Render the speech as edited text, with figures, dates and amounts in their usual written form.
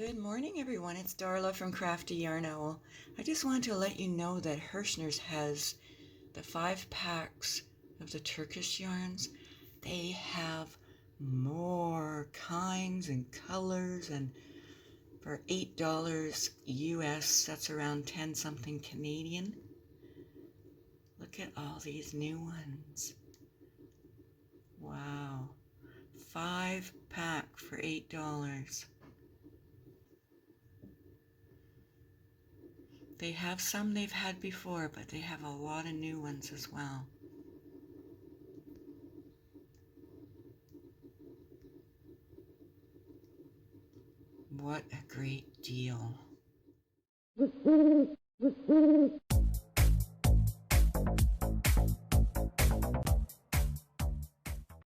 Good morning, everyone. It's Darla from crafty.yarn.owl. I just wanted to let you know that Herrschners has the 5 packs of the Turkish yarns. They have more kinds and colors, and for $8 US, that's around 10 something Canadian. Look at all these new ones. Wow. 5 pack for $8. They have some they've had before, but they have a lot of new ones as well. What a great deal.